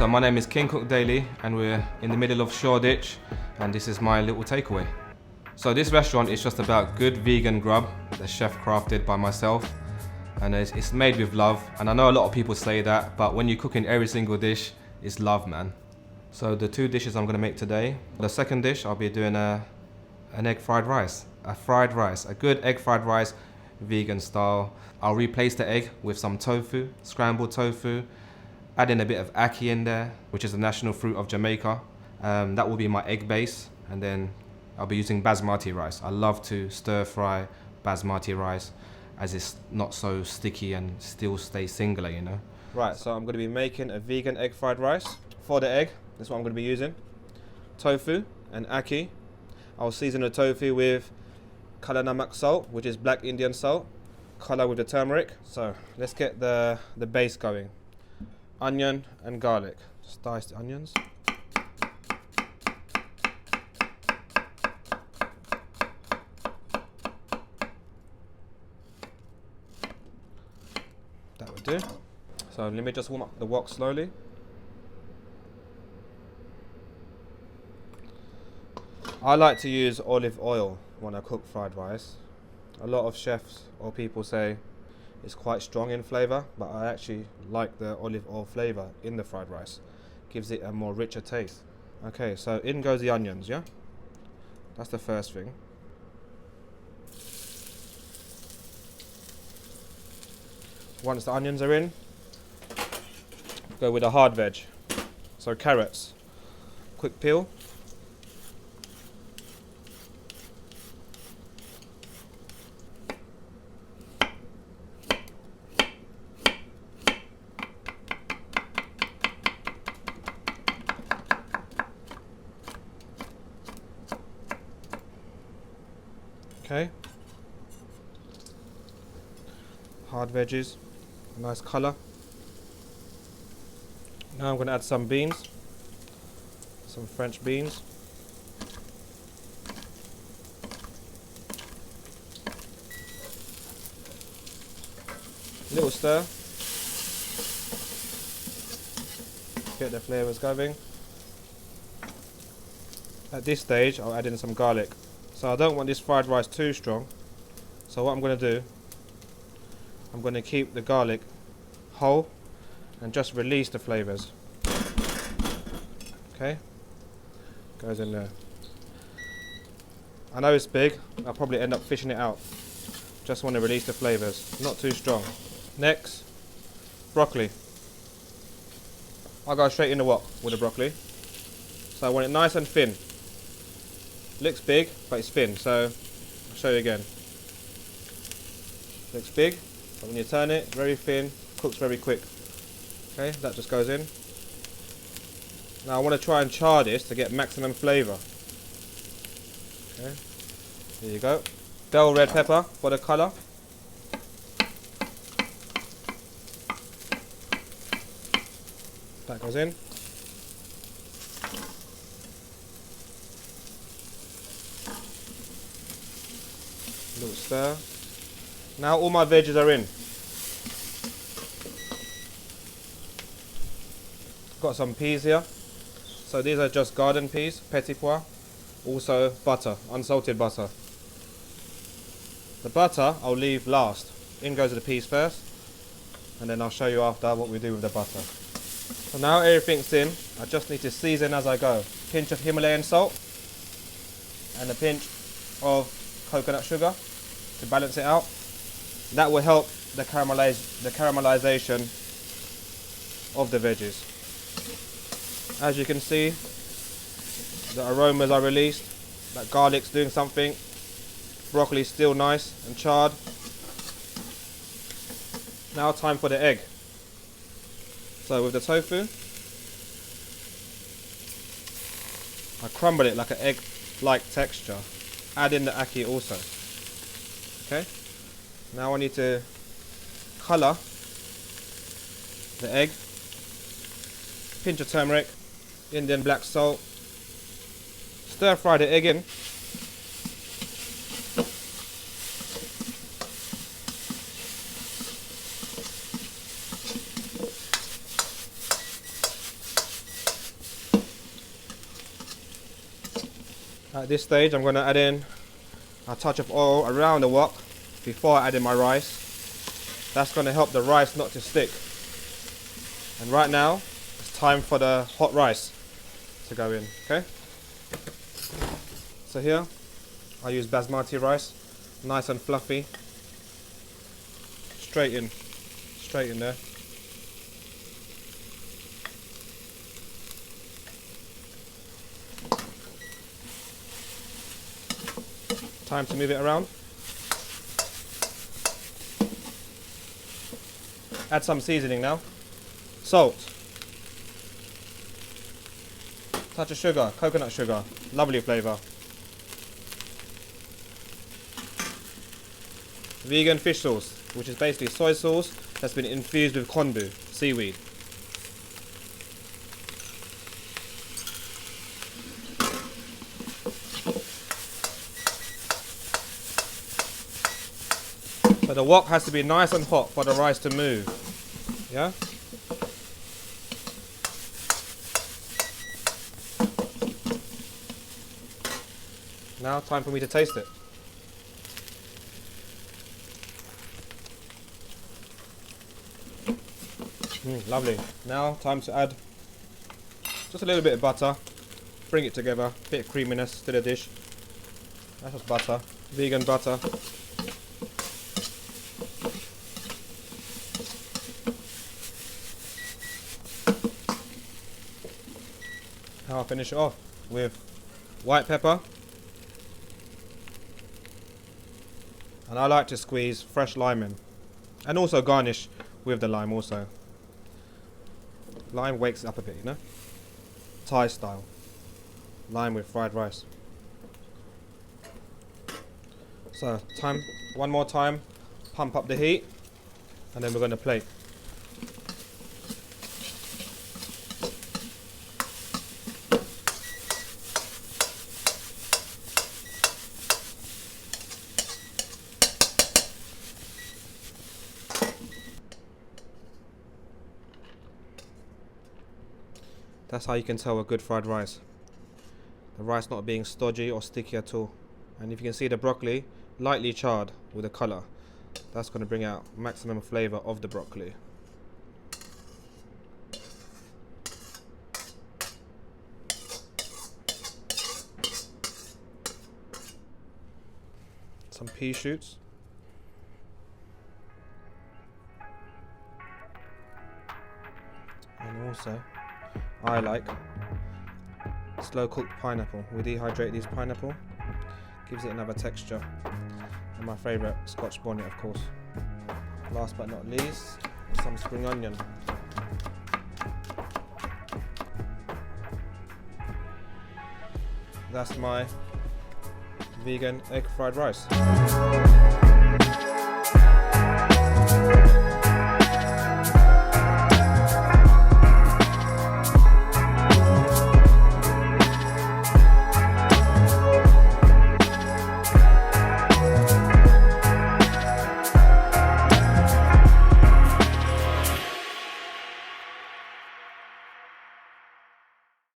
my name is King Cook Daily and we're in the middle of Shoreditch and this is my little takeaway. So this restaurant is just about good vegan grub, the chef crafted by myself, and it's made with love. And I know a lot of people say that, but when you're cooking every single dish, it's love, man. So the two dishes I'm gonna make today, the second dish I'll be doing an egg fried rice. A good egg fried rice, vegan style. I'll replace the egg with some tofu, scrambled tofu, add in a bit of ackee in there, which is the national fruit of Jamaica. That will be my egg base, and then I'll be using basmati rice. I love to stir fry basmati rice as it's not so sticky and still stays singular, you know. Right, so I'm gonna be making a vegan egg fried rice. For the egg, this is what I'm gonna be using. Tofu and ackee. I'll season the tofu with kala namak salt, which is black Indian salt. Kala with the turmeric. So let's get the base going. Onion and garlic. Just dice the onions. That would do. So let me just warm up the wok slowly. I like to use olive oil when I cook fried rice. A lot of chefs or people say it's quite strong in flavour, but I actually like the olive oil flavour in the fried rice. Gives it a more richer taste. Okay, so in goes the onions, yeah? That's the first thing. Once the onions are in, go with the hard veg. So carrots. Quick peel. Okay. Hard veggies, a nice colour. Now I'm going to add some beans, some French beans. Little stir. Get the flavours going. At this stage I'll add in some garlic. So I don't want this fried rice too strong. So what I'm going to do, I'm going to keep the garlic whole and just release the flavours. Okay, goes in there. I know it's big, I'll probably end up fishing it out. Just want to release the flavours, not too strong. Next, broccoli. I'll go straight in the wok with the broccoli. So I want it nice and thin. Looks big, but it's thin, so I'll show you again. Looks big, but when you turn it, very thin, cooks very quick. Okay, that just goes in. Now I want to try and char this to get maximum flavour. Okay, here you go. Bell red pepper for the colour. That goes in. Little stir. Now all my veggies are in. Got some peas here. So these are just garden peas, petit pois. Also butter, unsalted butter. The butter I'll leave last. In goes the peas first, and then I'll show you after what we do with the butter. So now everything's in, I just need to season as I go. Pinch of Himalayan salt and a pinch of coconut sugar to balance it out. That will help the caramelization of the veggies. As you can see, the aromas are released. That garlic's doing something. Broccoli's still nice and charred. Now time for the egg. So with the tofu, I crumble it like an egg-like texture. Add in the ackee also. Okay. Now I need to colour the egg. Pinch of turmeric, Indian black salt. Stir fry the egg in. At this stage, I'm going to add in a touch of oil around the wok before I add in my rice. That's going to help the rice not to stick. And right now, it's time for the hot rice to go in, okay? So here, I use basmati rice, nice and fluffy. Straight in there. Time to move it around. Add some seasoning now. Salt. Touch of sugar, coconut sugar, lovely flavour. Vegan fish sauce, which is basically soy sauce that's been infused with konbu, seaweed. So the wok has to be nice and hot for the rice to move. Yeah? Now time for me to taste it. Lovely. Now time to add just a little bit of butter. Bring it together. Bit of creaminess to the dish. That's just butter. Vegan butter. Now I'll finish it off with white pepper. And I like to squeeze fresh lime in. And also garnish with the lime also. Lime wakes it up a bit, you know? Thai style. Lime with fried rice. So, one more time, pump up the heat, and then we're going to plate. That's how you can tell a good fried rice. The rice not being stodgy or sticky at all. And if you can see the broccoli, lightly charred with the colour. That's going to bring out maximum flavour of the broccoli. Some pea shoots. And also, I like slow cooked pineapple. We dehydrate these pineapple, gives it another texture. And my favourite, Scotch bonnet, of course. Last but not least, some spring onion. That's my vegan egg fried rice.